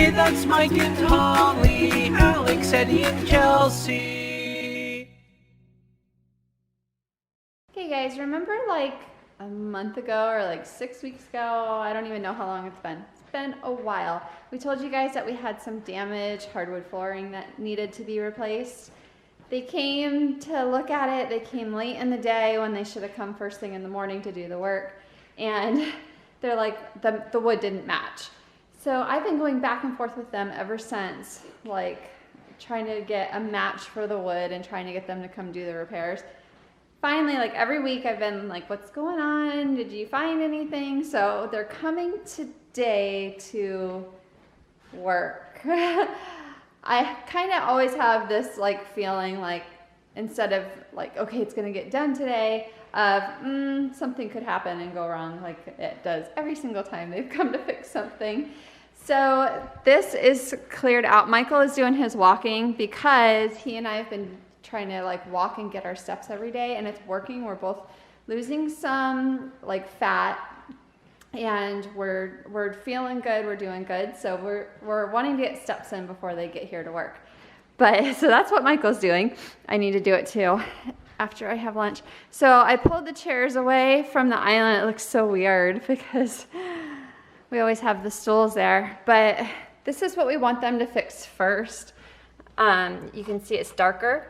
Hey, that's Mike and Holly, Alex, Eddie, and Chelsea. Okay guys, remember like a month ago or like 6 weeks ago, I don't even know how long it's been. It's been a while. We told you guys that we had some damaged hardwood flooring that needed to be replaced. They came to look at it. They came late in the day when they should have come first thing in the morning to do the work. And they're like, the wood didn't match. So I've been going back and forth with them ever since, like trying to get a match for the wood and trying to get them to come do the repairs. Finally, like every week I've been like, what's going on? Did you find anything? So they're coming today to work. I kind of always have this like feeling like, instead of like, okay, it's gonna get done today, of something could happen and go wrong, like it does every single time they've come to fix something. So this is cleared out. Michael is doing his walking because he and I have been trying to like walk and get our steps every day, and it's working. We're both losing some like fat, and we're feeling good, we're doing good. So we're wanting to get steps in before they get here to work. But so that's what Michael's doing. I need to do it too after I have lunch. So I pulled the chairs away from the island. It looks so weird because we always have the stools there. But this is what we want them to fix first. You can see it's darker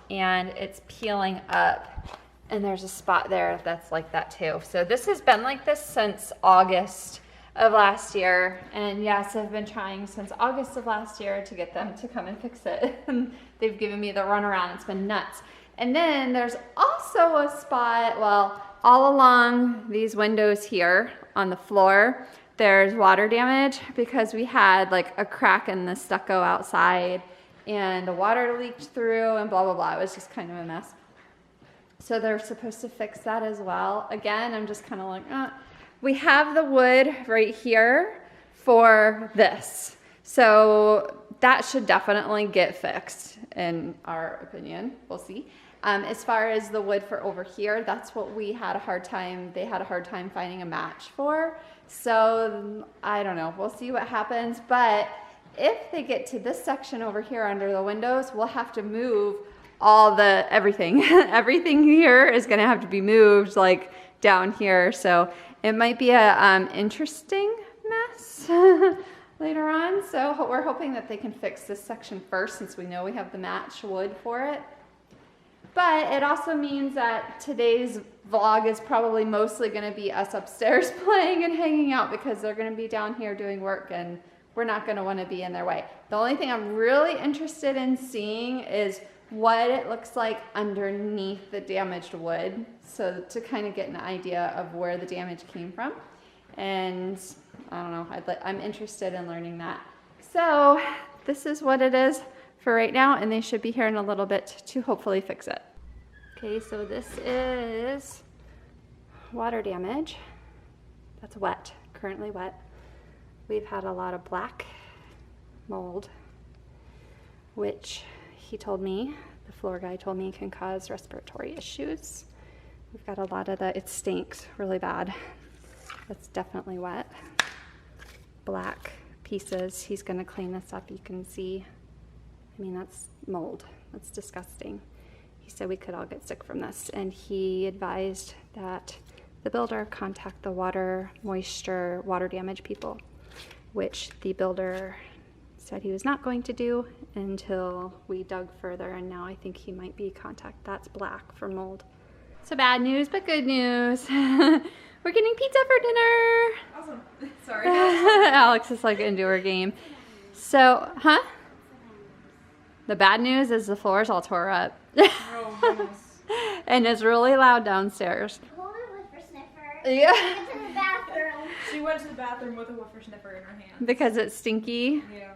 and it's peeling up. And there's a spot there that's like that too. So this has been like this since August of last year. And yes, I've been trying since August of last year to get them to come and fix it. And they've given me the runaround. It's been nuts. And then there's also a spot, well, all along these windows here on the floor, there's water damage because we had like a crack in the stucco outside and the water leaked through and blah, blah, blah. It was just kind of a mess. So they're supposed to fix that as well. Again, I'm just kind of like, We have the wood right here for this. So that should definitely get fixed in our opinion. We'll see. As far as the wood for over here, that's what we had a hard time, they had a hard time finding a match for. So I don't know, we'll see what happens. But if they get to this section over here under the windows, we'll have to move everything. Everything here is gonna have to be moved like down here. So it might be a interesting mess later on. So we're hoping that they can fix this section first since we know we have the match wood for it. But it also means that today's vlog is probably mostly gonna be us upstairs playing and hanging out because they're gonna be down here doing work and we're not gonna wanna be in their way. The only thing I'm really interested in seeing is what it looks like underneath the damaged wood. So to kind of get an idea of where the damage came from. And I don't know, I'm interested in learning that. So this is what it is for right now, and they should be here in a little bit to hopefully fix it. Okay, so this is water damage. That's wet, currently wet. We've had a lot of black mold, which he told me, the floor guy told me, can cause respiratory issues. We've got a lot of that. It stinks really bad. It's definitely wet. Black pieces. He's gonna clean this up. You can see, I mean, that's mold. That's disgusting. He said we could all get sick from this, and he advised that the builder contact the water damage people, which the builder said he was not going to do until we dug further, and now I think he might be that's black for mold. So bad news, but good news. We're getting pizza for dinner. Awesome. Sorry. Alex is like into her game. So, the bad news is the floor's all tore up. Oh, goodness. And it's really loud downstairs. Yeah. To the bathroom. She went to the bathroom with a woofer sniffer in her hand. Because it's stinky. Yeah.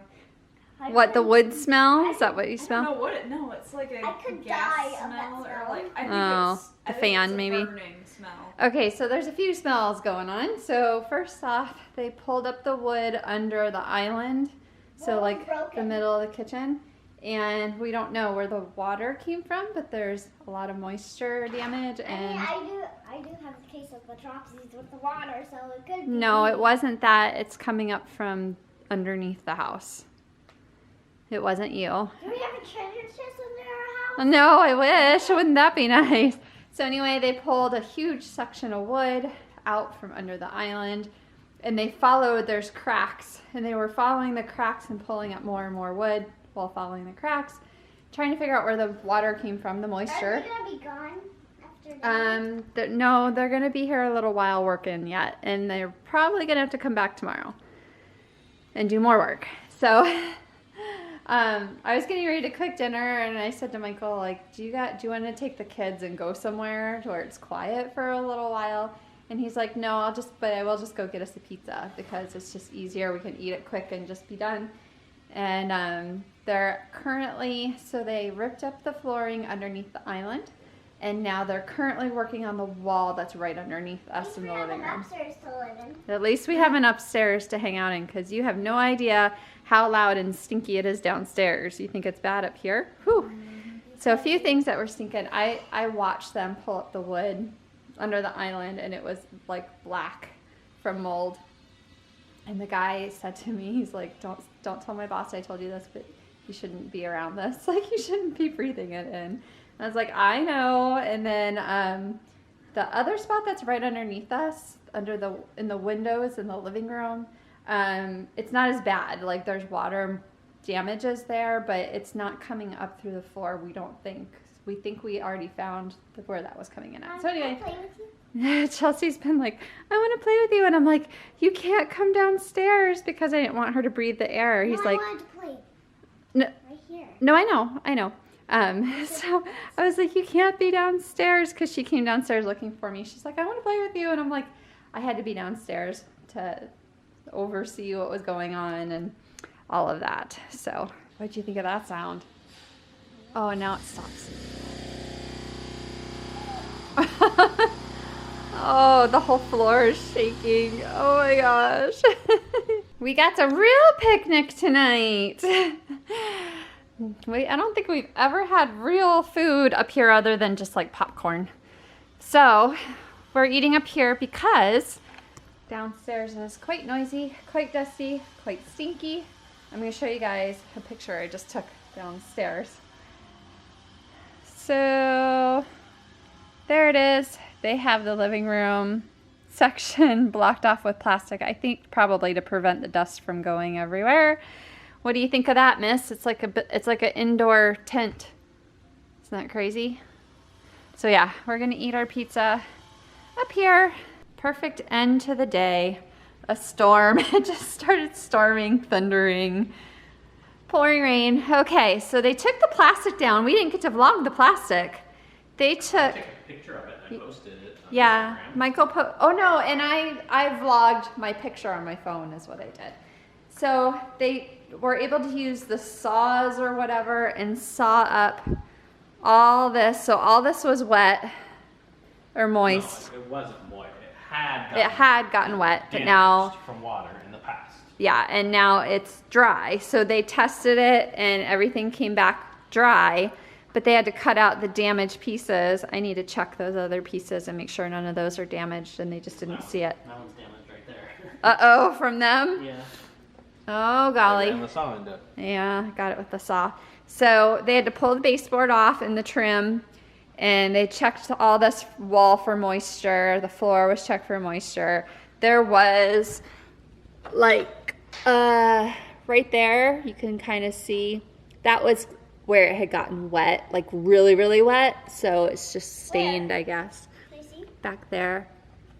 What, the wood smell? Is that what you smell? No, no, it's like a I could gas die of that smell, or smell. like, I think The fan, it's a maybe? burning smell. Okay, so there's a few smells going on. So first off, they pulled up the wood under the island. So Well, like broken. the middle of the kitchen. And we don't know where the water came from, but there's a lot of moisture damage. And I do have a case of the dropsies with the water, so it could be. no, it wasn't that. It's coming up from underneath the house. It wasn't you. Do we have a treasure chest under our house? No, I wish. Wouldn't that be nice? So anyway, they pulled a huge section of wood out from under the island, and they followed, there's cracks, and they were following the cracks and pulling up more and more wood while following the cracks, trying to figure out where the water came from, the moisture. Are they gonna be gone after that? No, they're gonna be here a little while working yet, and they're probably gonna have to come back tomorrow and do more work. So I was getting ready to cook dinner, and I said to Michael, like, do you want to take the kids and go somewhere to where it's quiet for a little while? And he's like, no, I will just go get us a pizza because it's just easier. We can eat it quick and just be done. And they're currently, so they ripped up the flooring underneath the island, and now they're currently working on the wall that's right underneath us in the living room. Upstairs to live in. At least we have an upstairs to hang out in, because you have no idea how loud and stinky it is downstairs. You think it's bad up here? Whew. So a few things that were stinking. I watched them pull up the wood under the island, and it was like black from mold. And the guy said to me, he's like, don't tell my boss I told you this, but you shouldn't be around this. Like, you shouldn't be breathing it in. And I was like, I know. And then the other spot that's right underneath us, in the windows in the living room, it's not as bad. Like, there's water damages there, but it's not coming up through the floor, we don't think. We think we already found where that was coming in at. So anyway, Can I play with you? Chelsea's been like, I want to play with you. And I'm like, you can't come downstairs, because I didn't want her to breathe the air. He's like, I wanted to play. no, Right here. no, I know. So I was like, you can't be downstairs, because she came downstairs looking for me. She's like, I want to play with you. And I'm like, I had to be downstairs to oversee what was going on and all of that. So what'd you think of that sound? Oh, and now it stops. Oh, the whole floor is shaking. Oh my gosh. We got a real picnic tonight. I don't think we've ever had real food up here other than just like popcorn. So we're eating up here because downstairs is quite noisy, quite dusty, quite stinky. I'm going to show you guys a picture I just took downstairs. So there it is. They have the living room section blocked off with plastic, I think probably to prevent the dust from going everywhere. What do you think of that, miss? It's like an indoor tent. Isn't that crazy? So yeah, we're gonna eat our pizza up here. Perfect end to the day. A storm. It just started storming, thundering, pouring rain. Okay, so they took the plastic down. We didn't get to vlog the plastic. They took... I took a picture of it and I posted it on Yeah, Instagram. Michael oh no, and I vlogged my picture on my phone is what I did. So they were able to use the saws or whatever and saw up all this. So all this was wet or moist. No, it wasn't moist. It had gotten wet, but damaged now, from water in the past. yeah, and now it's dry. So they tested it and everything came back dry, but they had to cut out the damaged pieces. I need to check those other pieces and make sure none of those are damaged, and they just didn't see it. That one's damaged right there. Uh-oh, from them? Yeah. Oh, golly. And the saw into it. Yeah, got it with the saw. So they had to pull the baseboard off and the trim, and they checked all this wall for moisture. The floor was checked for moisture. There was like right there, you can kind of see that was where it had gotten wet, like really, really wet. So it's just stained, I guess, Can I see? back there.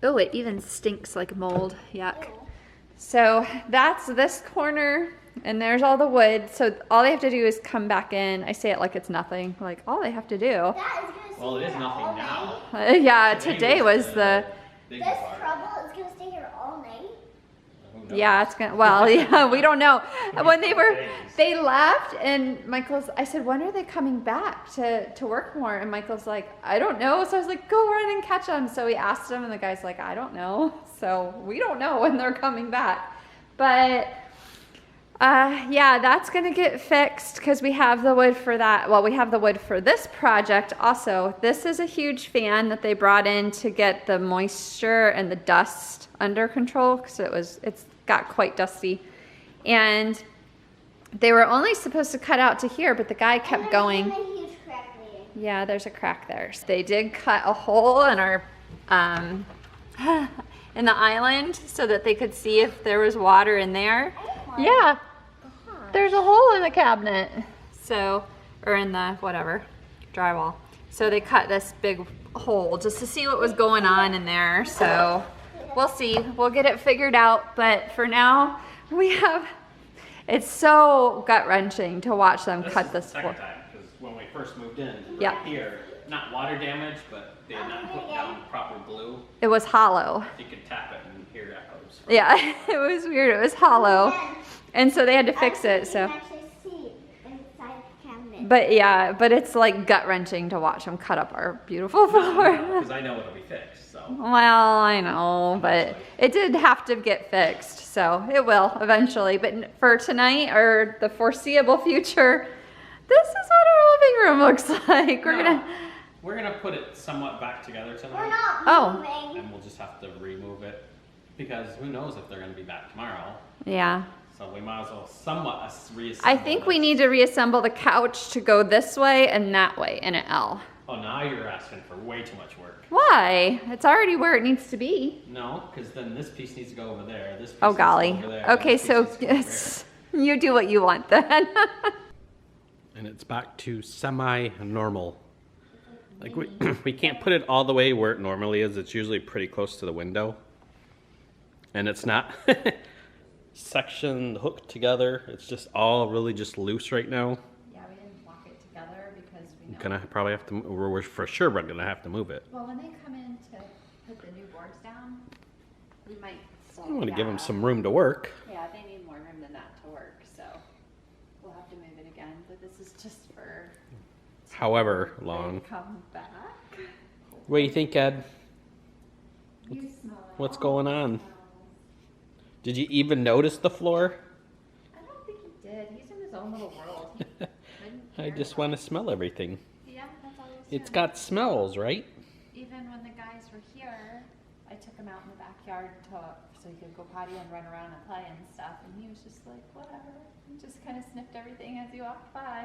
Oh, it even stinks like mold. Yuck. So that's this corner, and there's all the wood. So all they have to do is come back in. I say it like it's nothing. Like, all they have to do. That is gonna stay Well, it is here nothing all now. night. Yeah, today was the... big This part. trouble is gonna stay here all night. Who knows? Yeah, it's gonna, well, yeah, we don't know. When Days. they left, and I said, when are they coming back to work more? And Michael's like, I don't know. So I was like, go run and catch them. So we asked him, and the guy's like, I don't know. So we don't know when they're coming back. But yeah, that's gonna get fixed because we have the wood for that. Well, we have the wood for this project also. This is a huge fan that they brought in to get the moisture and the dust under control, because it's got quite dusty. And they were only supposed to cut out to here, but the guy kept going. There's a huge crack there. Yeah, there's a crack there. So they did cut a hole in our, in the island so that they could see if there was water in there. Yeah, there's a hole in the cabinet. So, or in the whatever, drywall. So they cut this big hole just to see what was going on in there. So we'll see, we'll get it figured out. But for now, it's so gut-wrenching to watch them cut this Second floor. time, because when we first moved in, Yep. right here, not water damage, but they had not put down proper glue. It was hollow. You could tap it and hear echoes. Yeah, it was weird, it was hollow. And so they had to fix it, so. You can actually see inside the cabinet. But yeah, but it's like gut-wrenching to watch them cut up our beautiful floor. Because I know it'll be fixed, so. Well, I know, but it did have to get fixed, so it will eventually. But for tonight or the foreseeable future, this is what our living room looks like. We're gonna put it somewhat back together We're tonight, not Oh. moving. and we'll just have to remove it, because who knows if they're gonna be back tomorrow. Yeah. So we might as well somewhat reassemble. I think we this. need to reassemble the couch to go this way and that way in an L. Oh, now you're asking for way too much work. Why? It's already where it needs to be. No, because then this piece needs to go over there. This piece Oh needs to golly. go over there. Okay, this piece so needs to go over it's, you do what you want then. and it's back to semi-normal. Like we can't put it all the way where it normally is. It's usually pretty close to the window. And it's not section hooked together. It's just all really just loose right now. Yeah, we didn't lock it together because we know. Gonna probably have to, we're for sure we're gonna have to move it. Well, when they come in to put the new boards down, we might slow I want to that give them up. some room to work. Yeah, they need more room than that to work, so we'll have to move it again. But this is just for However when long. they come back. What do you think, Ed? You smell it. What's going on? Did you even notice the floor? I don't think he did. He's in his own little world. He didn't I care just about want to smell everything. it. Yeah, that's all he was It's doing. got smells, right? Even when the guys were here, I took him out in the backyard so he could go potty and run around and play and stuff. And he was just like, whatever. He just kind of sniffed everything as he walked by.